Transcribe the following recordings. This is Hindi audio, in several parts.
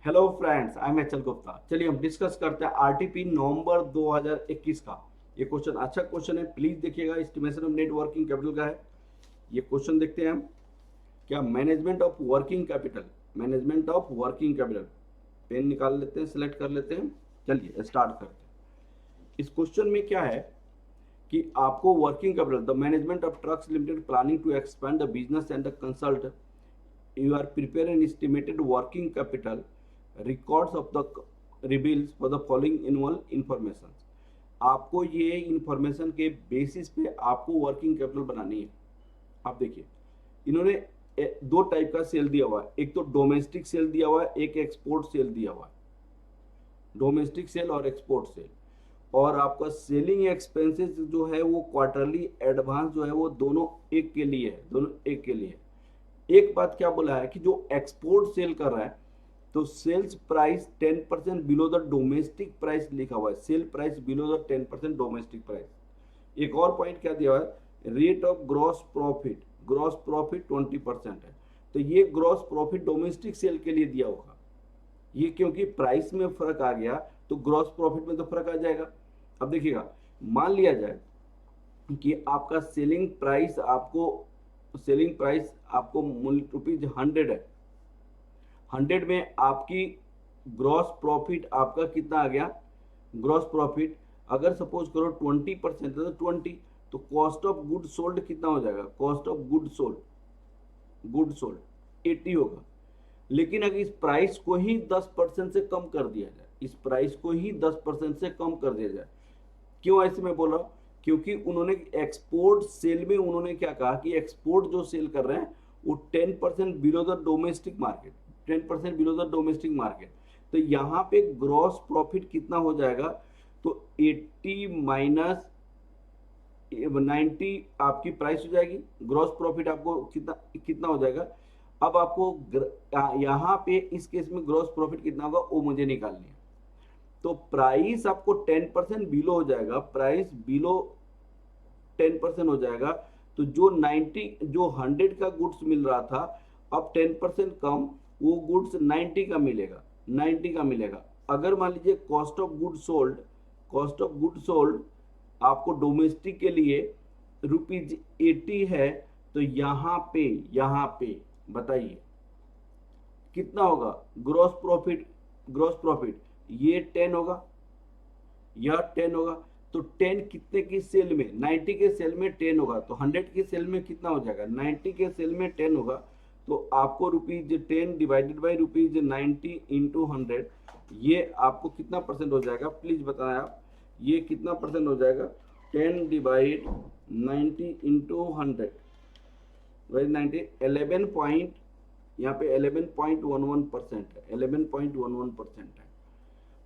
Hello friends, I am H L Gupta. चलिए हम डिस्कस करते हैं आरटीपी नवंबर 2021 का। ये क्वेश्चन अच्छा क्वेश्चन है, प्लीज देखिएगा। Estimation of net working capital का है ये क्वेश्चन। देखते हैं हम क्या management of working capital. Management of working capital, pen निकाल लेते हैं, सिलेक्ट कर लेते हैं। चलिए स्टार्ट करते हैं। इस क्वेश्चन में क्या है कि आपको working capital, the management of trucks limited planning to expand the business and the consult, you are prepare an estimated working capital records of the reveals for the following annual information। आपको ये इंफॉर्मेशन के बेसिस पे आपको वर्किंग कैपिटल बनानी है। आप देखिए, इन्होंने दो टाइप का सेल दिया हुआ है, एक तो डोमेस्टिक सेल दिया हुआ है, एक एक्सपोर्ट सेल दिया हुआ है। डोमेस्टिक सेल और एक्सपोर्ट सेल। और आपका सेलिंग एक्सपेंसेस जो है वो क्वार्टरली एडवांस जो है वो दोनों एक के लिए है, दोनों एक के लिए है। एक बात क्या बोला है कि जो एक्सपोर्ट सेल कर रहा है तो sales price 10% below the domestic price लिखा हुआ है। Sale price below the 10% domestic price. एक और पॉइंट क्या दिया हुआ है, rate of gross profit. Gross profit 20% है, तो ये ग्रॉस प्रॉफिट डोमेस्टिक सेल के लिए दिया होगा। ये क्योंकि प्राइस में फर्क आ गया तो ग्रॉस प्रॉफिट में तो फर्क आ जाएगा। अब देखिएगा, मान लिया जाए कि आपका सेलिंग प्राइस आपको मूल्य ₹100 है। 100 में आपकी ग्रॉस प्रॉफिट आपका कितना आ गया। ग्रॉस प्रॉफिट अगर सपोज करो 20% है तो 20, तो कॉस्ट ऑफ गुड सोल्ड कितना हो जाएगा। कॉस्ट ऑफ गुड सोल्ड 80 होगा। लेकिन अगर इस प्राइस को ही 10% से कम कर दिया जाए, इस प्राइस को ही 10% से कम कर दिया जाए, क्यों ऐसे मैं बोल रहा हूँ, क्योंकि उन्होंने एक्सपोर्ट सेल में उन्होंने क्या कहा कि एक्सपोर्ट जो सेल कर रहे हैं वो 10% below the domestic market, 10% below the domestic market. तो यहाँ पे ग्रॉस प्रॉफिट कितना हो जाएगा, तो 80 माइनस 90 आपकी प्राइस हो जाएगी। ग्रॉस प्रॉफिट आपको कितना कितना हो जाएगा। अब आपको यहाँ पे इस केस में ग्रॉस प्रॉफिट कितना होगा वो मुझे निकालनी है। तो प्राइस आपको 10% बिलो हो जाएगा, प्राइस बिलो 10% हो जाएगा। तो जो 100 का गुड्स मिल रहा था, अब 10% कम, वो गुड्स 90 का मिलेगा, 90 का मिलेगा। अगर मान लीजिए कॉस्ट ऑफ गुड सोल्ड आपको डोमेस्टिक के लिए ₹80 है, तो यहाँ पे बताइए कितना होगा ग्रॉस प्रॉफिट। ग्रॉस प्रॉफिट ये 10 होगा, यह 10 होगा। तो 10 कितने की सेल में, 90 के सेल में 10 होगा, तो 100 के सेल में कितना हो जाएगा, 90 के सेल में 10 होगा। तो आपको ₹10 डिवाइडेड बाई ₹90 इंटू 100, ये आपको कितना परसेंट हो जाएगा, प्लीज बताएं आप, ये कितना परसेंट हो जाएगा। 10 डिवाइड 90 इंटू 100 बाई 90, 11 पॉइंट, यहाँ पे 11.11% है, 11.11% है।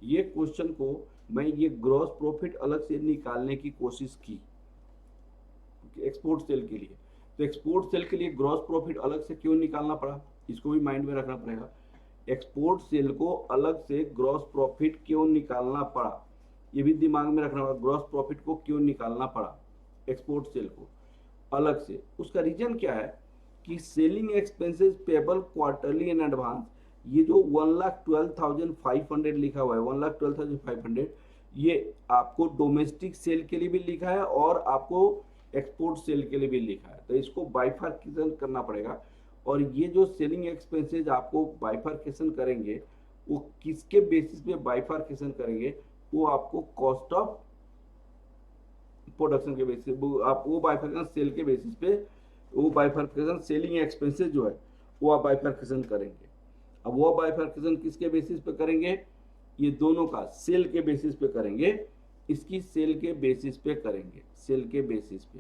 ये क्वेश्चन को मैं ये ग्रॉस प्रॉफिट अलग से निकालने की कोशिश की एक्सपोर्ट सेल के लिए। तो एक्सपोर्ट सेल के लिए ग्रॉस प्रॉफिट अलग से क्यों निकालना पड़ा, इसको भी माइंड में रखना पड़ेगा। एक्सपोर्ट सेल को अलग से ग्रॉस प्रॉफिट क्यों निकालना पड़ा, ये भी दिमाग में रखना पड़ा। ग्रॉस प्रॉफिट को क्यों निकालना पड़ा एक्सपोर्ट सेल को अलग से, उसका रीजन क्या है कि selling expenses payable quarterly in advance, ये जो 1,12,500 लिखा हुआ है, 1,12,500, ये आपको डोमेस्टिक सेल के लिए भी लिखा है और आपको एक्सपोर्ट सेल के लिए भी लिखा है। तो इसको बाइफर्केशन करना पड़ेगा। और ये जो सेलिंग एक्सपेंसेस आपको बाइफर्केशन करेंगे, वो किसके बेसिस पे बाइफर्केशन करेंगे, वो आपको कॉस्ट ऑफ प्रोडक्शन के बेसिस, वो बाइफर्केशन सेल के बेसिस पे, वो बाइफर्केशन सेलिंग एक्सपेंसेस जो है वो आप बाइफर्केशन करेंगे। अब वो बाइफर्केशन किसके बेसिस पे करेंगे, ये दोनों का सेल के बेसिस पे करेंगे, इसकी सेल के बेसिस पे करेंगे, सेल के बेसिस पे।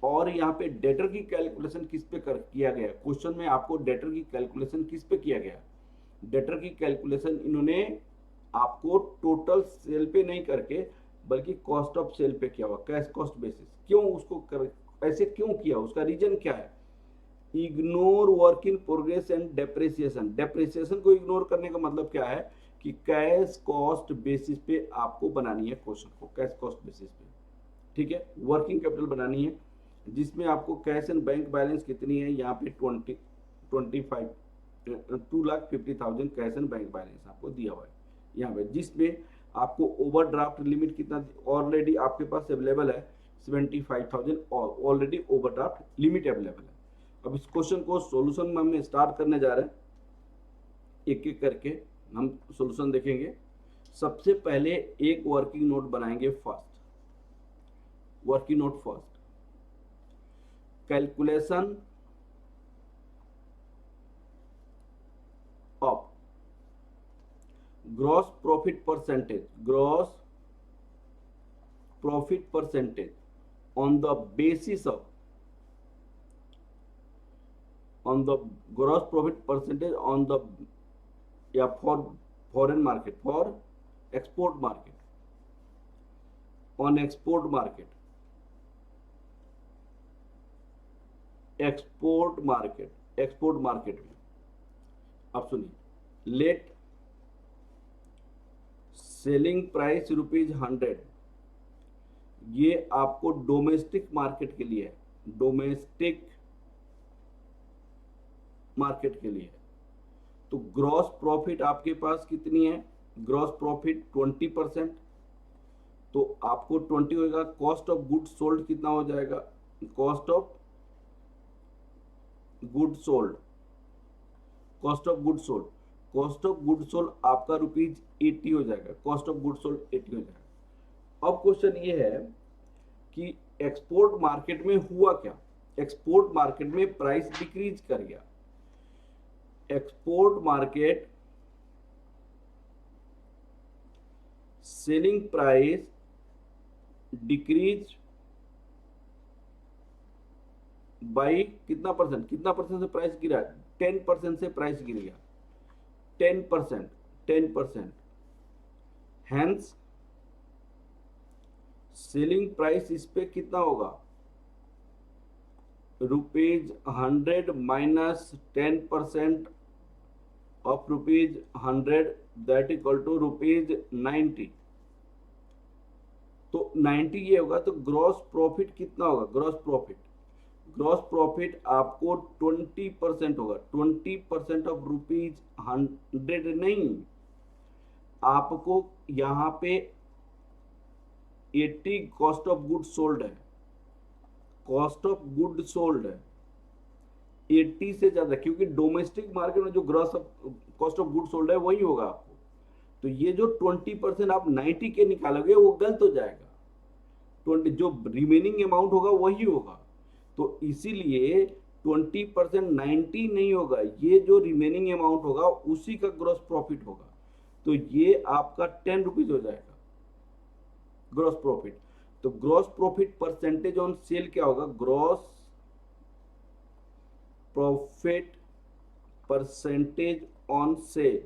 और यहाँ पे डेटर की कैलकुलेशन किस पे किया गया, क्वेश्चन में आपको डेटर की कैलकुलेशन किस पे किया गया। डेटर की कैलकुलेशन इन्होंने आपको टोटल सेल पे नहीं करके बल्कि कॉस्ट ऑफ सेल पे किया हुआ, कैश कॉस्ट बेसिस। क्यों उसको ऐसे क्यों किया, उसका रीजन क्या है। Ignore work in progress and depreciation. Depreciation को इग्नोर करने का मतलब क्या है कि कैश कॉस्ट बेसिस पे आपको बनानी है क्वेश्चन को, कैश कॉस्ट बेसिस पे, ठीक है। वर्किंग कैपिटल बनानी है जिसमें आपको कैश एंड बैंक बैलेंस कितनी है, यहाँ पे 25 2,50,000 कैश एंड बैंक बैलेंस आपको दिया हुआ है यहाँ पे, जिसमें आपको ओवरड्राफ्ट लिमिट कितना ऑलरेडी आपके पास अवेलेबल है 75,000 और ऑलरेडी ओवरड्राफ्ट लिमिट अवेलेबल है। अब इस क्वेश्चन को सॉल्यूशन में हम स्टार्ट करने जा रहे हैं, एक एक करके हम सॉल्यूशन देखेंगे। सबसे पहले एक वर्किंग नोट बनाएंगे first, working node first, calculation of gross profit percentage, gross profit percentage on the basis of on the gross profit percentage on the for foreign market, for export market, on export market, export market में आप सुनिए, लेट सेलिंग प्राइस ₹100, ये आपको डोमेस्टिक मार्केट के लिए है, डोमेस्टिक मार्केट के लिए। तो ग्रॉस प्रॉफिट आपके पास कितनी है, ग्रॉस प्रॉफिट 20%, तो आपको 20 होगा। कॉस्ट ऑफ गुड सोल्ड कितना हो जाएगा, cost of good sold, cost of good sold, cost of good sold आपका ₹80 हो जाएगा, कॉस्ट ऑफ गुड सोल्ड 80 हो जाएगा। अब क्वेश्चन ये है कि एक्सपोर्ट मार्केट में हुआ क्या, एक्सपोर्ट मार्केट में प्राइस डिक्रीज कर गया, export market selling price decrease by कितना परसेंट, कितना परसेंट से प्राइस गिरा, 10% से प्राइस गिर गया, 10%, हैंस सेलिंग प्राइस इस पे कितना होगा, ₹100 minus 10% of ₹100 that equal to ₹90। तो 90 ये होगा, तो ग्रॉस प्रॉफिट कितना होगा, ग्रॉस प्रॉफिट आपको 20% होगा, 20% ऑफ ₹100 नहीं, आपको यहाँ पे 80 कॉस्ट ऑफ गुड सोल्ड है, कॉस्ट ऑफ गुड सोल्ड है 80 से ज्यादा, क्योंकि डोमेस्टिक मार्केट में जो gross cost of good sold है वही होगा आपको। तो ये जो 20% आप 90 के निकालोगे वो गलत हो जाएगा, 20 जो रिमेनिंग अमाउंट होगा वही होगा। तो इसीलिए 20% 90 नहीं होगा, ये जो रिमेनिंग अमाउंट होगा उसी का ग्रॉस प्रॉफिट होगा। तो ये आपका ₹10 हो जाएगा ग्रॉस प्रॉफिट। तो gross profit percentage on sale क्या होगा, gross profit percentage on sale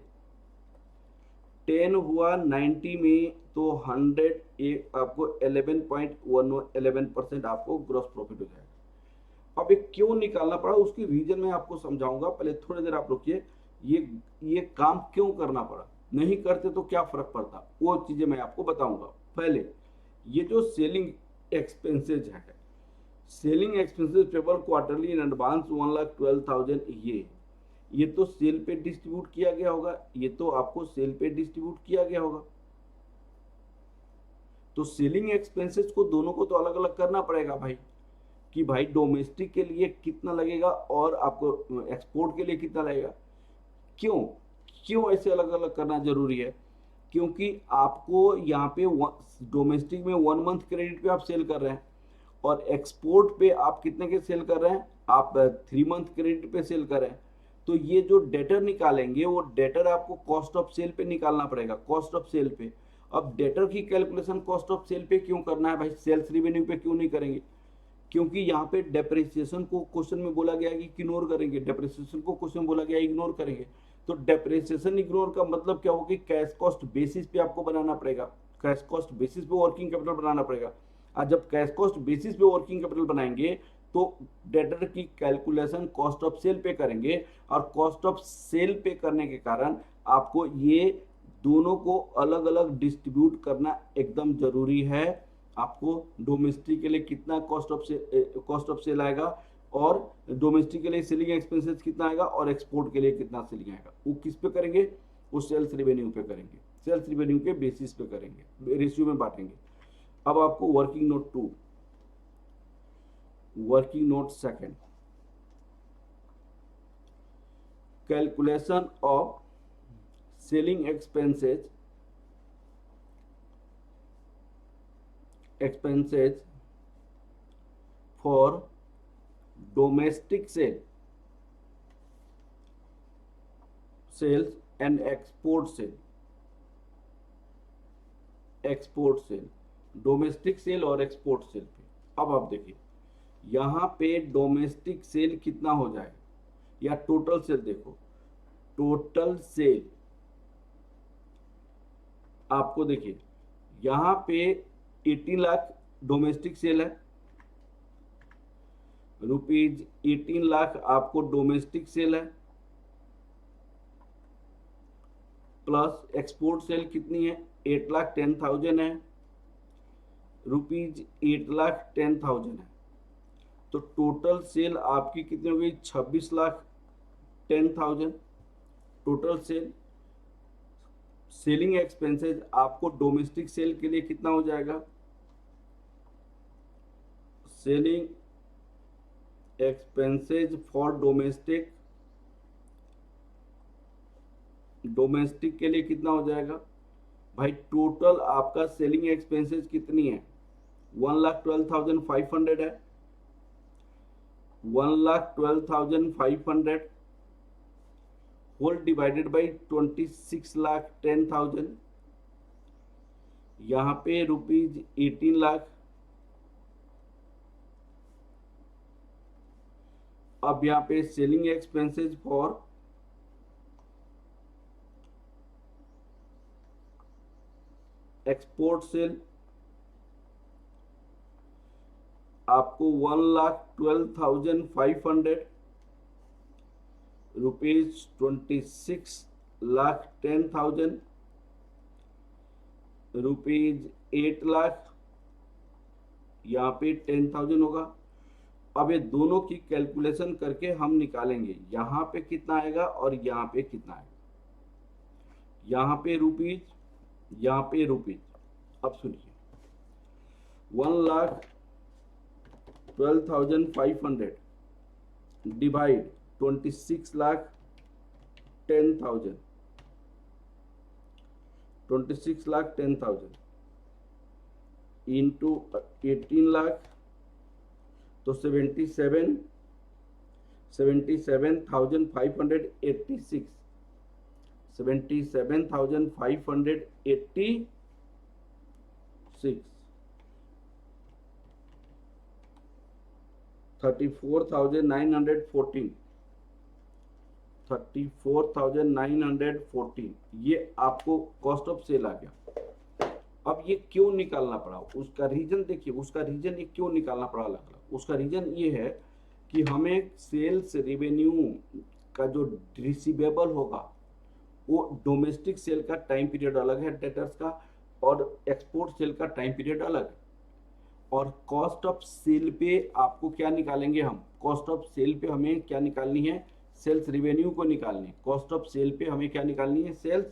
10 हुआ 90 में, तो 100 एक आपको 11% आपको ग्रॉस प्रॉफिट हो जाएगा। अब ये क्यों निकालना पड़ा उसकी रीजन मैं आपको समझाऊंगा, पहले थोड़ी देर आप रुकिए। ये काम क्यों करना पड़ा, नहीं करते तो क्या फर्क पड़ता, वो चीजें मैं आपको बताऊंगा। पहले ये जो सेलिंग एक्सपेंसेज है, selling expenses payable quarterly in advance 1,12,000, ये तो सेल पे डिस्ट्रीब्यूट किया गया होगा, ये तो आपको सेल पे डिस्ट्रीब्यूट किया गया होगा। तो सेलिंग एक्सपेंसेस को दोनों को तो अलग अलग करना पड़ेगा भाई, कि भाई डोमेस्टिक के लिए कितना लगेगा और आपको एक्सपोर्ट के लिए कितना लगेगा। क्यों ऐसे अलग अलग करना जरूरी है, क्योंकि आपको यहाँ पे डोमेस्टिक में 1 मंथ क्रेडिट पे आप सेल कर रहे हैं और एक्सपोर्ट पे आप कितने के सेल कर रहे हैं, आप 3 मंथ क्रेडिट पे सेल कर रहे हैं। तो ये जो डेटर निकालेंगे वो डेटर आपको कॉस्ट ऑफ सेल पे निकालना पड़ेगा, कॉस्ट ऑफ सेल पे। अब डेटर की कैलकुलेशन कॉस्ट ऑफ सेल पे क्यों करना है भाई, सेल्स रिवेन्यू पे क्यों नहीं करेंगे, क्योंकि यहाँ पे डेप्रिसिएशन को क्वेश्चन में बोला गया है कि इग्नोर करेंगे, डेप्रिसिएशन को क्वेश्चन बोला गया है इग्नोर करेंगे। तो डेप्रिसिएशन इग्नोर का मतलब क्या होगा कि कैश कॉस्ट बेसिस पे आपको बनाना पड़ेगा, कैश कॉस्ट बेसिस पे वर्किंग कैपिटल बनाना पड़ेगा। और जब कैश कॉस्ट बेसिस पे वर्किंग कैपिटल बनाएंगे तो डेटर की कैलकुलेशन कॉस्ट ऑफ सेल पे करेंगे, और कॉस्ट ऑफ सेल पे करने के कारण आपको ये दोनों को अलग अलग डिस्ट्रीब्यूट करना एकदम जरूरी है। आपको डोमेस्टिक के लिए कितना कॉस्ट ऑफ सेल आएगा, और डोमेस्टिक के लिए सेलिंग एक्सपेंसेस कितना आएगा और एक्सपोर्ट के लिए कितना सेलिंग आएगा, वो किस पे करेंगे, वो सेल्स रिवेन्यू पे करेंगे, सेल्स रिवेन्यू के बेसिस पे करेंगे, रेशियो में बांटेंगे। अब आपको working note 2, working note second, calculation of selling expenses for domestic sales and export sale, domestic sale और एक्सपोर्ट सेल पे। अब आप देखिए यहाँ पे डोमेस्टिक सेल कितना हो जाए या टोटल सेल, देखो टोटल सेल आपको देखिए यहाँ पे 18 लाख डोमेस्टिक सेल है, रुपीज 18 लाख आपको डोमेस्टिक सेल है, प्लस एक्सपोर्ट सेल कितनी है 8,10,000 है, रुपीज 8,10,000 है, तो टोटल सेल आपकी कितनी हो गई 26,10,000 टोटल सेल। सेलिंग एक्सपेंसेस आपको डोमेस्टिक सेल के लिए कितना हो जाएगा, सेलिंग एक्सपेंसेस फॉर डोमेस्टिक के लिए कितना हो जाएगा भाई, टोटल आपका सेलिंग एक्सपेंसेस कितनी है 1,12,500 है, 1,12,500 होल डिवाइडेड बाई 26,10,000, यहाँ पे रुपीज 18 लाख। अब यहाँ पे selling expenses for export cell आपको 1,12,500 रुपीज 26,10,000 रुपीज 8 लाख, यहाँ पे 10,000 होगा। अब ये दोनों की कैलकुलेशन करके हम निकालेंगे यहाँ पे कितना आएगा और यहाँ पे कितना आएगा, यहाँ पे रुपीज, यहाँ पे रुपीज। अब सुनिए 1,12,500 डिवाइड 26,10,000, 26,10,000 इंटू 18 लाख, तो 77,586, 77,586, 34,914, 34,914 ये आपको कॉस्ट ऑफ सेल आ गया। अब ये क्यों निकालना पड़ा, उसका रीजन देखिए, उसका रीजन ये क्यों निकालना पड़ा अलग अलग, उसका रीजन ये है कि हमें सेल्स रेवेन्यू का जो रिसीवेबल होगा वो डोमेस्टिक सेल का टाइम पीरियड अलग है डेटर्स का, और एक्सपोर्ट सेल का टाइम पीरियड अलग है। और कॉस्ट ऑफ सेल पे आपको क्या निकालेंगे हम, कॉस्ट ऑफ सेल पे हमें क्या निकालनी है, सेल्स रिवेन्यू को निकालनी है। कॉस्ट ऑफ सेल पे हमें क्या निकालनी है, सेल्स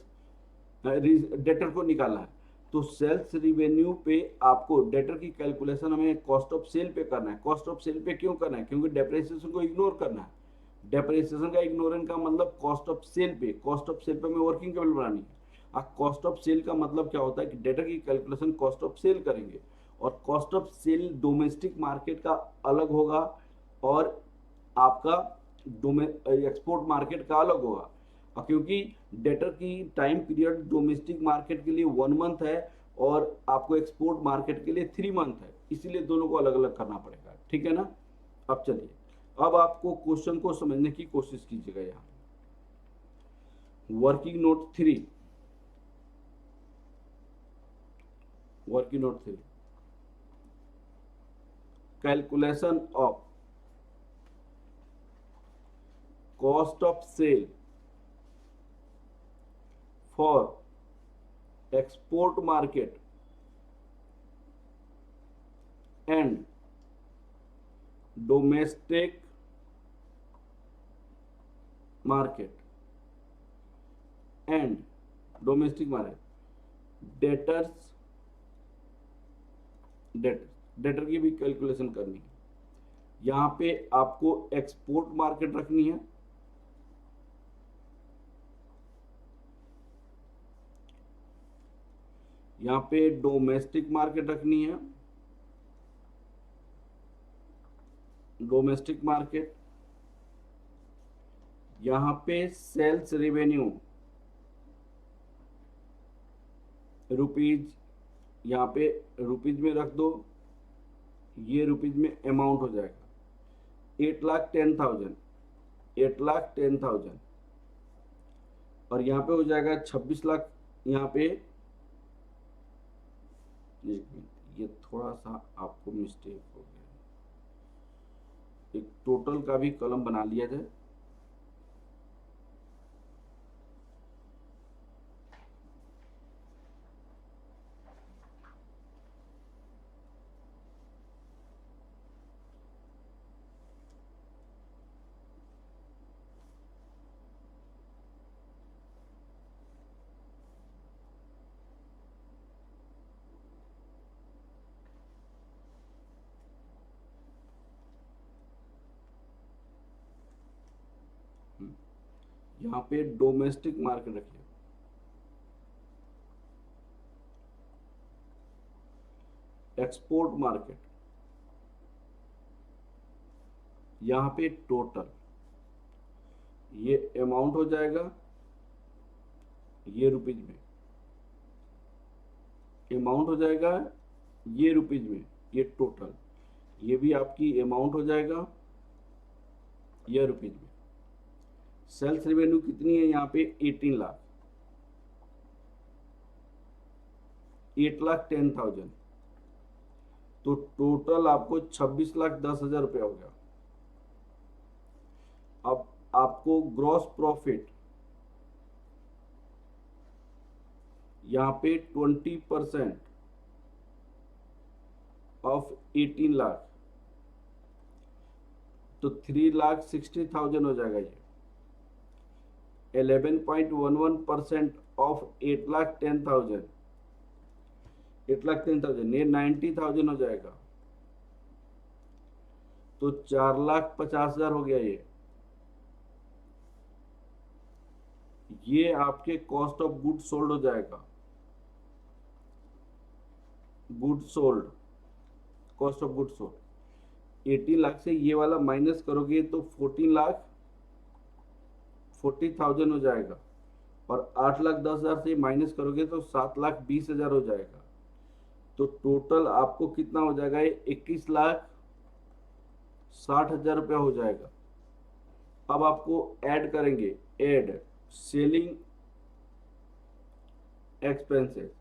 डेटर को निकालना है। तो सेल्स रिवेन्यू पे आपको डेटर की कैलकुलेशन हमें कॉस्ट ऑफ सेल पे करना है। कॉस्ट ऑफ सेल पे क्यों करना है, क्योंकि डेप्रिसिएशन को इग्नोर करना है। डेप्रिसिएशन का इग्नोरेंस का मतलब कॉस्ट ऑफ सेल पे, कॉस्ट ऑफ सेल पे हमें वर्किंग कैपिटल बनानी है। कॉस्ट ऑफ सेल का मतलब क्या होता है कि डेटर की कैलकुलेशन कॉस्ट ऑफ सेल करेंगे, और cost of sale domestic market का अलग होगा और आपका एक्सपोर्ट मार्केट का अलग होगा। क्योंकि डेटर की टाइम पीरियड डोमेस्टिक मार्केट के लिए 1 मंथ है और आपको एक्सपोर्ट मार्केट के लिए 3 मंथ है, इसीलिए दोनों को अलग अलग करना पड़ेगा, ठीक है ना। अब चलिए, अब आपको क्वेश्चन को समझने की कोशिश कीजिएगा। यहाँ working note 3, working note 3, calculation of cost of sale for export market and domestic market and domestic market, debtors, debtor की भी कैलकुलेशन करनी है। यहाँ पे आपको एक्सपोर्ट मार्केट रखनी है, यहाँ पे डोमेस्टिक मार्केट रखनी है, डोमेस्टिक मार्केट, यहाँ पे सेल्स रेवेन्यू रुपीज, यहाँ पे रुपीज में रख दो, ये रुपीज में अमाउंट हो जाएगा 8,10,000, 8,10,000, और यहाँ पे हो जाएगा 26 लाख। यहाँ पे ये थोड़ा सा आपको मिस्टेक हो गया, एक टोटल का भी कॉलम बना लिया जाए। यहाँ पे डोमेस्टिक मार्केट रखिए, एक्सपोर्ट मार्केट, यहाँ पे टोटल, ये अमाउंट हो जाएगा, ये रुपीज में अमाउंट हो जाएगा, ये रुपीज में, ये टोटल, ये भी आपकी अमाउंट हो जाएगा, ये रुपीज में। सेल्स रेवेन्यू कितनी है यहाँ पे 18 लाख, 8,10,000, तो टोटल आपको 26,10,000 रुपया हो गया। अब आपको ग्रॉस प्रॉफिट यहाँ पे 20% ऑफ 18 लाख, तो 3,60,000 हो जाएगा। ये 11.11% ऑफ 8,10,000, 8,10,000 ये 90,000 हो जाएगा, तो 4,50,000 हो गया। ये आपके कॉस्ट ऑफ गुड सोल्ड हो जाएगा, good sold, cost of good sold. 18 lakh से ये वाला माइनस करोगे तो 14,40,000 हो जाएगा, और 8,10,000 से माइनस करोगे तो 7,20,000 हो जाएगा। तो टोटल आपको कितना हो जाएगा, ये 21,60,000 रुपया हो जाएगा। अब आपको ऐड करेंगे, ऐड सेलिंग एक्सपेंसेस,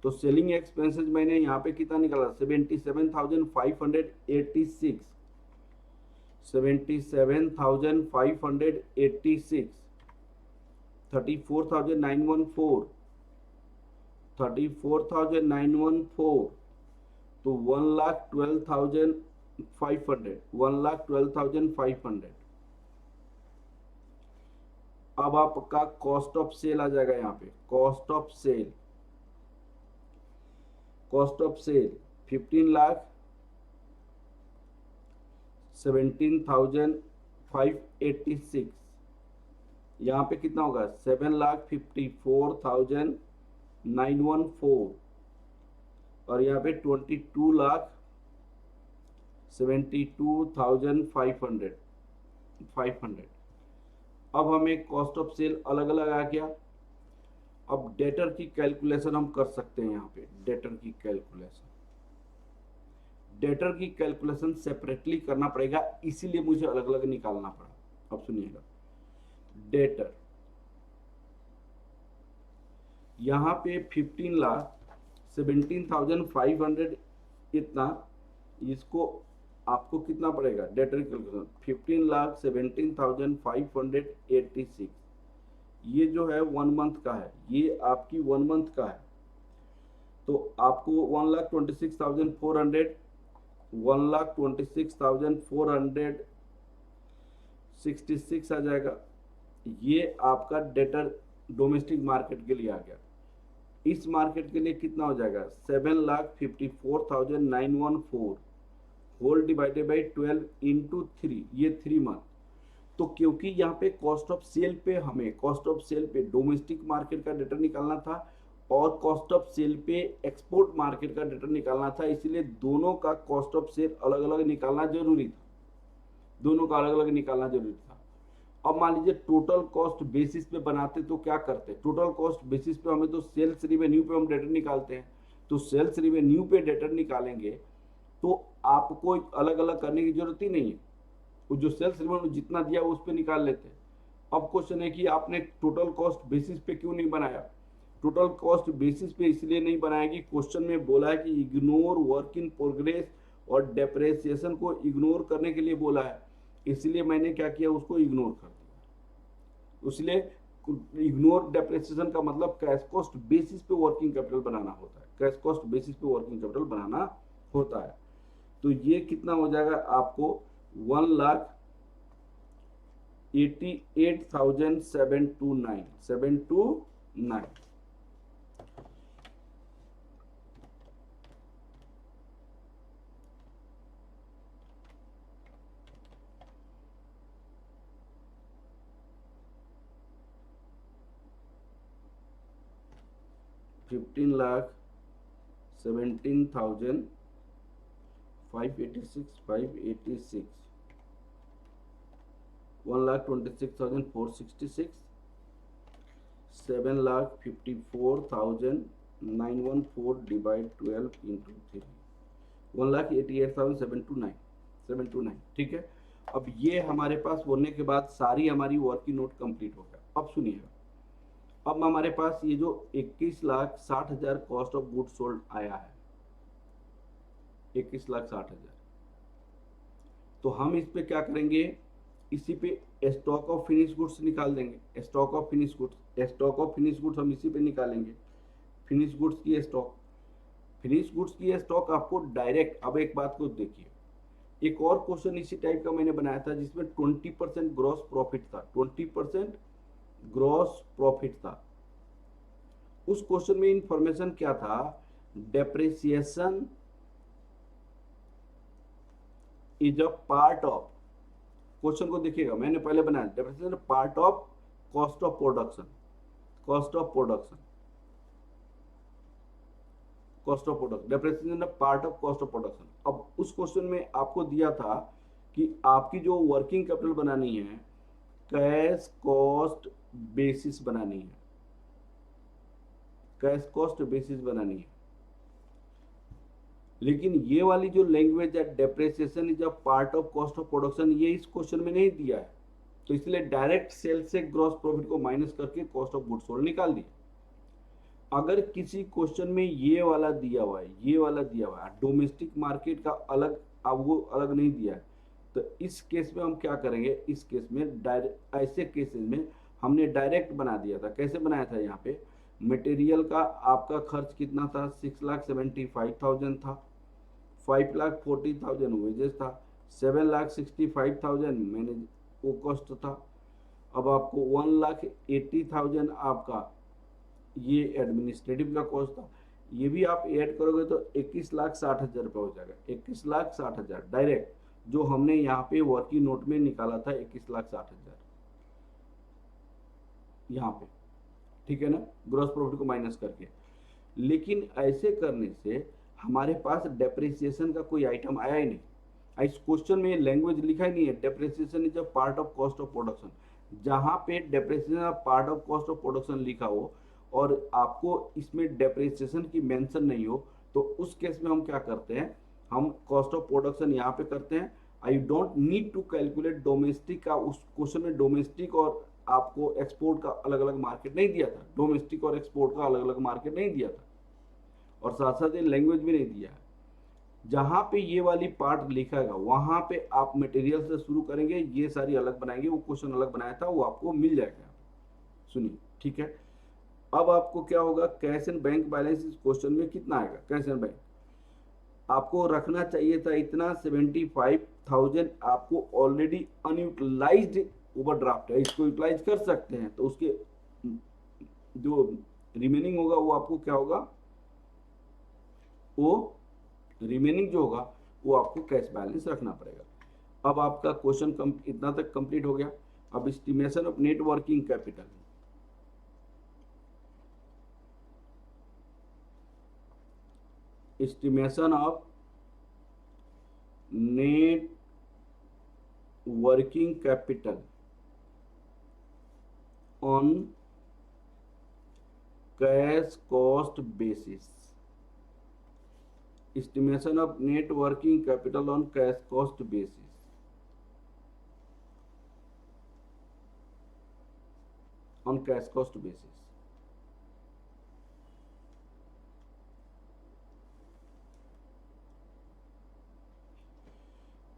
तो सेलिंग एक्सपेंसेस मैंने यहाँ पे कितना निकाला 77,586, 77,586, 34,914, 34,914, तो 1,12,500, 1,12,500। अब आपका कॉस्ट ऑफ सेल आ जाएगा यहाँ पे, cost of sale, cost of sale 15,17,586, यहाँ पे कितना होगा 7,54,914, और यहाँ पे 22,72,500। अब हमें कॉस्ट ऑफ सेल अलग अलग आ गया। अब डेटर की कैलकुलेशन हम कर सकते हैं। यहाँ पे डेटर की कैलकुलेशन, डेटर की कैलकुलेशन सेपरेटली करना पड़ेगा, इसीलिए मुझे अलग अलग निकालना पड़ा। अब सुनिएगा, डेटर यहाँ पे 15,17,500 इतना, इसको आपको कितना पड़ेगा डेटर कैलकुलेशन 15,17,586, ये जो है 1 मंथ का है, ये आपकी 1 मंथ का है, तो आपको 1,26,400, 1,26,466 आ जाएगा। ये आपका डेटर डोमेस्टिक मार्केट के लिए आ गया। इस मार्केट के लिए कितना हो जाएगा 7,54,914 होल डिवाइडेड बाई 12 इंटू 3, ये 3 मंथ। तो क्योंकि यहाँ पे कॉस्ट ऑफ सेल पे हमें कॉस्ट ऑफ सेल पे डोमेस्टिक मार्केट का डेटा निकालना था और कॉस्ट ऑफ सेल पे एक्सपोर्ट मार्केट का डेटा निकालना था, इसलिए दोनों का कॉस्ट ऑफ सेल अलग अलग निकालना जरूरी था, दोनों का अलग अलग निकालना जरूरी था। अब मान लीजिए टोटल कॉस्ट बेसिस पे बनाते तो क्या करते, टोटल कॉस्ट बेसिस पे हमें तो सेल्स रिवेन्यू पे हम डेटा निकालते हैं, तो सेल्स रिवेन्यू पे डेटा निकालेंगे तो आपको अलग अलग करने की जरूरत ही नहीं है, वो जो सेल्स रिवेन्यू जितना दिया उस पर निकाल लेते हैं। अब क्वेश्चन है कि आपने टोटल कॉस्ट बेसिस पे क्यों नहीं बनाया, टोटल कॉस्ट बेसिस पे इसलिए नहीं बनाया कि क्वेश्चन में बोला है कि इग्नोर वर्क इन प्रोग्रेस और डेप्रेसिएशन को इग्नोर करने के लिए बोला है, इसलिए मैंने क्या किया उसको इग्नोर कर दिया। इसलिए इग्नोर डेप्रेसिएशन का मतलब कैश कॉस्ट बेसिस पे वर्किंग कैपिटल बनाना होता है, कैश कॉस्ट बेसिस पे वर्किंग कैपिटल बनाना होता है। तो ये कितना हो जाएगा आपको 1,88,729 15,17,586 1,26,466 7,54,914 डिवाइड 12 इंटू 3 1,88,729 ठीक है। अब ये हमारे पास होने के बाद सारी हमारी वर्किंग नोट कंप्लीट हो गया। अब सुनिएगा, अब हमारे पास ये जो 21,60,000 कॉस्ट ऑफ गुड सोल्ड आया है 21,60,000, तो हम इस पे क्या करेंगे, इसी पे स्टॉक ऑफ फिनिश गुड्स निकाल देंगे। स्टॉक ऑफ फिनिश गुड्स हम इसी पे निकालेंगे। फिनिश गुड्स की स्टॉक आपको डायरेक्ट, अब एक बात को देखिए, एक और क्वेश्चन इसी टाइप का मैंने बनाया था जिसमें 20% ग्रॉस प्रॉफिट था, 20% ग्रॉस प्रॉफिट था। उस क्वेश्चन में इंफॉर्मेशन क्या था, depreciation is a part of, question को देखिएगा मैंने पहले बनाया, depreciation part of cost of production, depreciation part of cost of production. अब उस क्वेश्चन में आपको दिया था कि आपकी जो वर्किंग कैपिटल बनानी है कैश कॉस्ट बेसिस बनानी है, कैश कॉस्ट बेसिस बनानी है, लेकिन ये वाली जो लैंग्वेज है depreciation is a part of cost of production, ये इस क्वेश्चन में नहीं दिया है, तो इसलिए डायरेक्ट सेल से ग्रॉस प्रॉफिट को माइनस करके कॉस्ट ऑफ गुड्स सोल्ड निकाल दिया। अगर किसी क्वेश्चन में ये वाला दिया हुआ है, डोमेस्टिक मार्केट का अलग, अब वो अलग नहीं दिया है, तो इस केस में हम क्या करेंगे, इस केस में डायरेक्ट, ऐसे केसेस में हमने डायरेक्ट बना दिया था। कैसे बनाया था, यहाँ पे मटेरियल का आपका खर्च कितना था, 6,75,000 था, 5,40,000 वेजेस था, 7,65,000 मैनेज वो कॉस्ट था। अब आपको 1,80,000 आपका ये एडमिनिस्ट्रेटिव का कॉस्ट था, ये भी आप ऐड करोगे तो 21,60,000 रुपये हो जाएगा, 21,60,000 डायरेक्ट, जो हमने यहाँ पे वर्किंग नोट में निकाला था 21,60,000 यहाँ पे, ठीक है ना, ग्रॉस प्रॉफिट को माइनस करके। लेकिन ऐसे करने से हमारे पास डेप्रिसिएशन का कोई आइटम आया ही नहीं, इस क्वेश्चन में लैंग्वेज लिखा ही नहीं है, depreciation is a part of cost of production. जहाँ पे depreciation part of cost of production लिखा हो और आपको इसमें डेप्रिसिएशन की मेंशन नहीं हो, तो उस केस में हम क्या करते हैं, हम कॉस्ट ऑफ प्रोडक्शन यहाँ पे करते हैं। I don't need to calculate domestic का, उस क्वेश्चन में डोमेस्टिक और आपको एक्सपोर्ट का अलग अलग मार्केट नहीं दिया था, डोमेस्टिक और एक्सपोर्ट का अलग अलग मार्केट नहीं दिया था, और साथ साथ ये लैंग्वेज भी नहीं दिया है। जहाँ पे ये वाली पार्ट लिखा है वहां पे आप मटेरियल से शुरू करेंगे, ये सारी अलग बनाएंगे, वो क्वेश्चन अलग बनाया था वो आपको मिल जाएगा। सुनिए, ठीक है। अब आपको क्या होगा, कैश एंड बैंक बैलेंस इस क्वेश्चन में कितना आएगा, कैश एंड बैंक आपको रखना चाहिए था इतना 75,000 आपको ऑलरेडी अनयूटिलाइज्ड ओवरड्राफ्ट है, इसको यूटिलाइज कर सकते हैं, तो उसके जो रिमेनिंग होगा वो आपको क्या होगा, वो रिमेनिंग जो होगा वो आपको कैश बैलेंस रखना पड़ेगा। अब आपका क्वेश्चन इतना तक कंप्लीट हो गया। अब estimation of net working capital, estimation of net working capital on cash cost basis, estimation of net working capital on cash cost basis, on cash cost basis।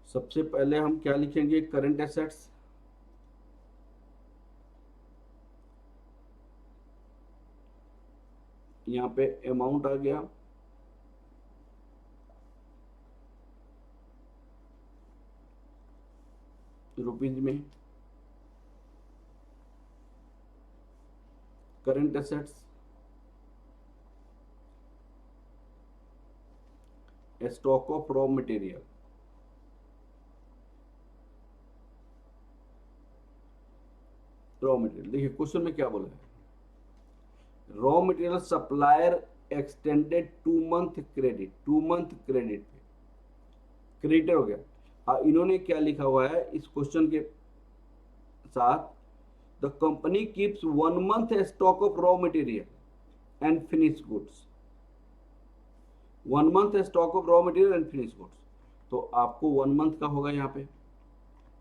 सबसे पहले हम क्या लिखेंगे, करंट एसेट्स, यहाँ पे अमाउंट आ गया, रुपीज में, current assets, stock of raw material, raw material. देखिए क्वेश्चन में क्या बोला है, raw material supplier extended 2 month credit, 2 month credit पे क्रेडिटर हो गया। इन्होंने क्या लिखा हुआ है इस क्वेश्चन के साथ, the company keeps 1 month stock of raw material and finish goods, 1 month stock of raw material and finish goods. तो आपको 1 मंथ का होगा, यहाँ पे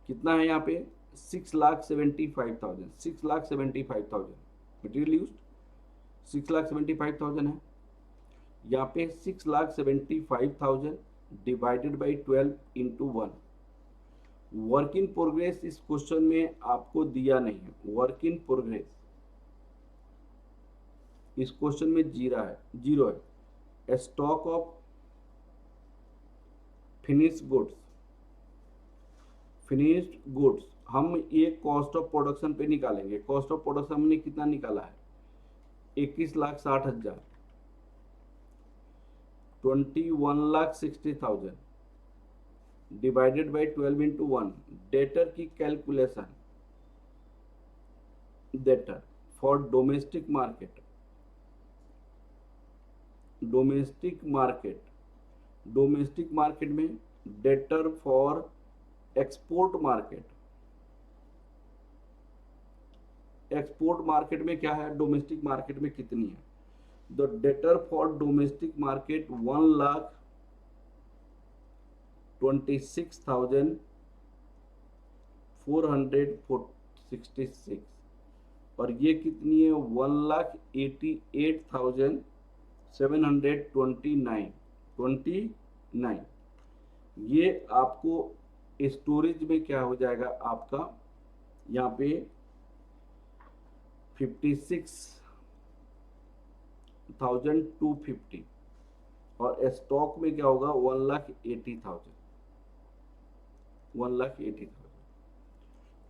कितना है, यहाँ पे 6,75,000, 6,75,000 मटेरियल यूज्ड 6,75,000 है। यहाँ पे 6,75,000 divided by 12 into 1। Work in progress इस क्वेश्चन में आपको दिया नहीं है, वर्क इन प्रोग्रेस इस क्वेश्चन में जीरो है। स्टॉक ऑफ फिनिश्ड गुड्स हम ये कॉस्ट ऑफ प्रोडक्शन पे निकालेंगे। कॉस्ट ऑफ प्रोडक्शन हमने कितना निकाला है, 21,60,000, 21,60,000 डिवाइडेड बाई 12 इंटू 1। डेटर की calculation, debtor for domestic market, domestic market में डेटर फॉर एक्सपोर्ट मार्केट में क्या है, डोमेस्टिक मार्केट में कितनी है। The debtor for domestic market 1,26,466 और ये कितनी है, 1,88,729। ये आपको स्टोरेज में क्या हो जाएगा आपका, यहाँ पे 56,250 और स्टॉक में क्या होगा 1,80,000।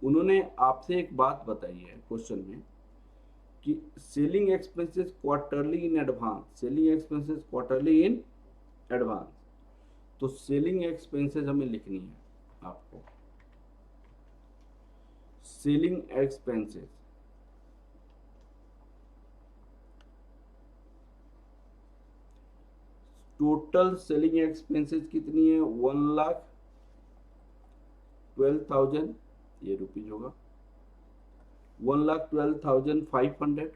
उन्होंने आपसे एक बात बताई है क्वेश्चन में कि selling expenses quarterly in advance, तो सेलिंग एक्सपेंसेस हमें लिखनी है आपको। Selling expenses total selling expenses कितनी है, 1,12,000, ये रुपीज होगा 1,12,500।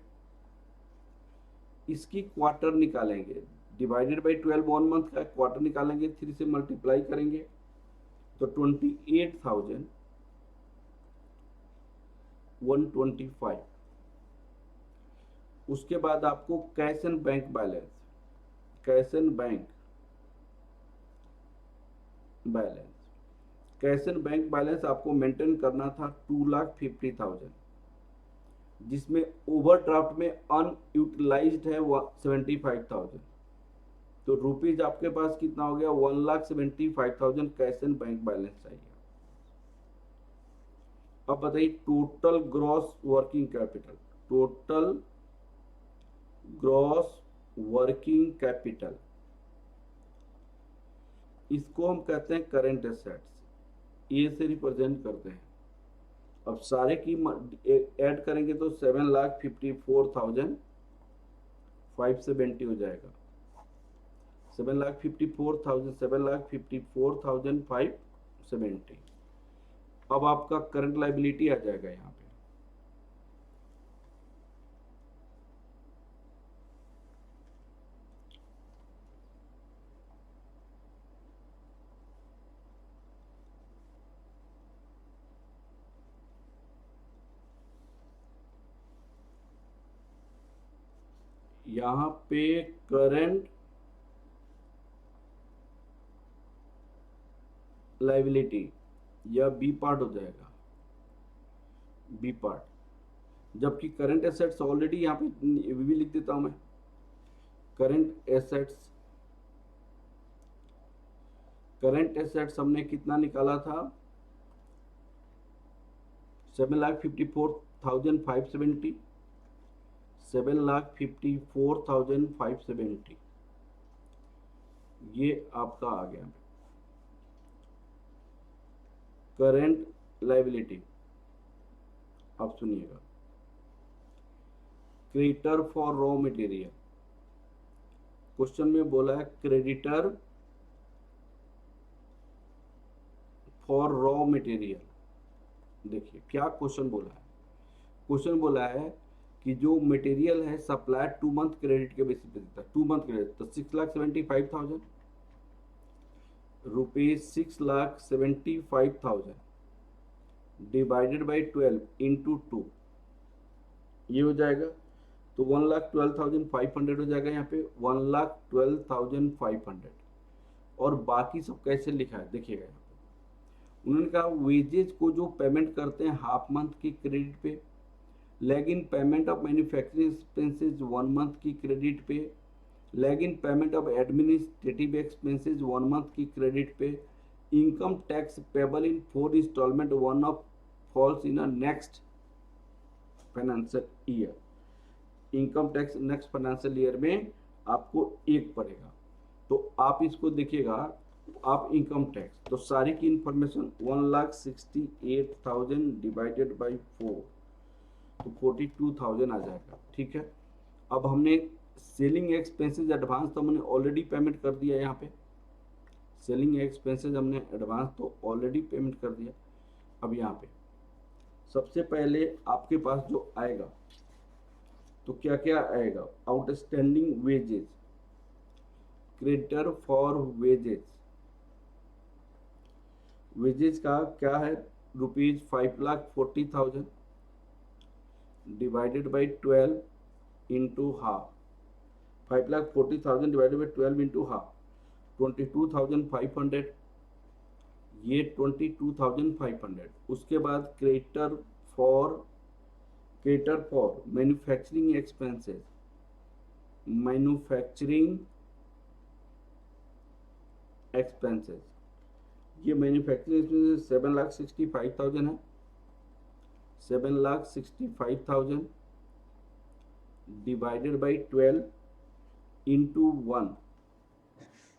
इसकी क्वार्टर निकालेंगे, डिवाइडेड बाई 12 1 मंथ का क्वार्टर निकालेंगे, 3 से मल्टीप्लाई करेंगे तो 28,125। उसके बाद आपको कैश एंड बैंक बैलेंस आपको मेंटेन करना था 2,50,000, जिसमें ओवरड्राफ्ट में अनयूटिलाइज्ड है 75,000। तो रुपीज आपके पास कितना हो गया, 1,75,000 कैश एंड बैंक बैलेंस चाहिए। अब बताइए total gross working capital, total gross working capital, इसको हम कहते हैं करंट एसेट्स, ए से रिप्रेजेंट करते हैं। अब सारे की ऐड करेंगे तो 7,54,570 हो जाएगा, 7,54,570। अब आपका करंट लायबिलिटी आ जाएगा यहाँ पे, यहाँ पे करंट लायबिलिटी या बी पार्ट हो जाएगा, बी पार्ट। जबकि करंट एसेट्स ऑलरेडी यहाँ पे भी लिख देता हूं मैं, करंट एसेट्स, करंट एसेट्स हमने कितना निकाला था, 7,54,570, 7,54,570, ये आपका आ गया करंट लायबिलिटी। अब सुनिएगा, creditor for raw material, question में बोला है क्रेडिटर फॉर रॉ मटेरियल। देखिए क्या क्वेश्चन बोला है, क्वेश्चन बोला है कि जो मटेरियल है सप्लाई 2 मंथ क्रेडिट के बेसिस पे देता है, 2 मंथ क्रेडिट, तो 6,75,000 रुपीज, 6,75,000 डिवाइडेड बाई 12 इंटू 2, ये हो जाएगा। तो 1,12,500 हो जाएगा यहाँ पे, 1,12,500। और बाकी सब कैसे लिखा है देखिएगा, यहाँ पे उन्होंने कहा वेजेज को जो पेमेंट करते हैं हाफ मंथ की क्रेडिट पे, lag in payment of manufacturing expenses 1 month की क्रेडिट पे, lag in payment of administrative expenses 1 month की क्रेडिट पे, income tax payable in 4 installment, one of falls in a next financial year, income tax next financial year में आपको एक पड़ेगा। तो आप इसको देखिएगा, आप इनकम टैक्स, तो सारी की इंफॉर्मेशन 1,68,000 डिवाइडेड बाई 4, तो 42,000 आ जाएगा, ठीक है। अब हमने सेलिंग एक्सपेंसेस एडवांस तो हमने ऑलरेडी पेमेंट कर दिया, यहाँ पे सेलिंग एक्सपेंसेस हमने एडवांस तो ऑलरेडी पेमेंट कर दिया। अब यहाँ पे सबसे पहले आपके पास जो आएगा, तो क्या क्या आएगा, outstanding wages, creditor for wages, wages का क्या है, rupees 5,40,000 divided by 12 into half, 5,40,000 divided by 12 into half, 22,500, ये 22,500। उसके बाद creditor for manufacturing expenses, manufacturing expenses, ये मैन्युफैक्चरिंग एक्सपेंसेस 7,65,000 है, 7,65,000 डिवाइडेड बाई 12 इंटू 1,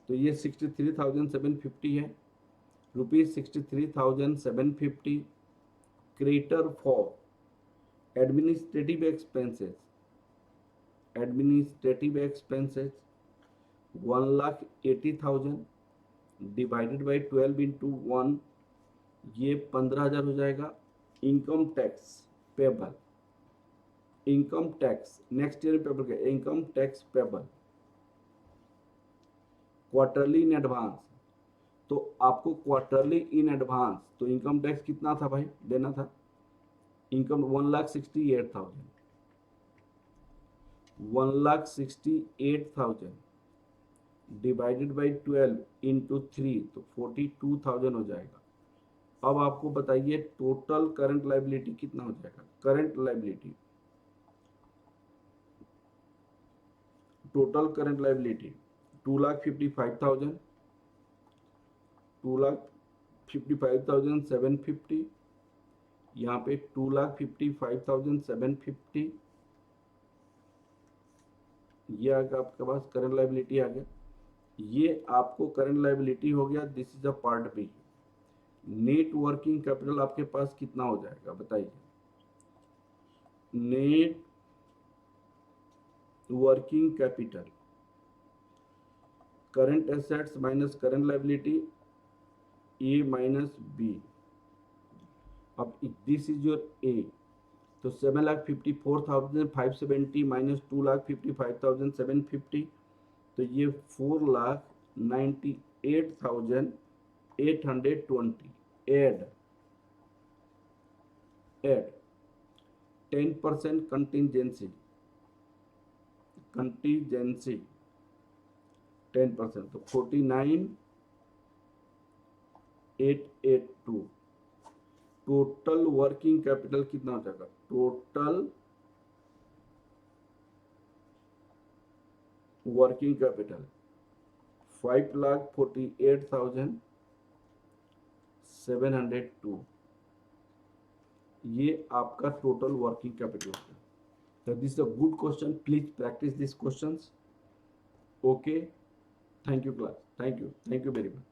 तो ये 63,750 है, rupees 63,750। Creditor for administrative expenses, 1,80,000 divided by 12 into 1, ये 15,000 हो जाएगा। Income tax payable, income tax next year payable का income tax payable quarterly in advance, तो आपको क्वार्टरली इन एडवांस, तो इनकम टैक्स कितना था भाई देना था, इनकम 1,68,000, 1,68,000 डिवाइडेड बाई 12 इंटू 3, तो 42,000 हो जाएगा। अब आपको बताइए टोटल करंट लायबिलिटी कितना हो जाएगा, current liability, total current liability 2,55,000, 2,55,750 यहाँ पे 2,55,750, ये आ गया आपके पास करंट लायबिलिटी आ गया। ये आपको करंट लायबिलिटी हो गया, this is a part B. Net working capital आपके पास कितना हो जाएगा बताइए। Net working capital, current assets minus current liability, A minus B. अब दिस इज योर ए, तो 7,54,570 माइनस 2,55,750, तो ये 4,98,820। एड 10% कंटिजेंसी 10%, तो 49,882। टोटल वर्किंग कैपिटल कितना हो जाएगा? Total working capital 5,48,702। ये आपका टोटल वर्किंग कैपिटल है। So this is a good question. Please practice these questions. Okay. Thank you class. Thank you very much.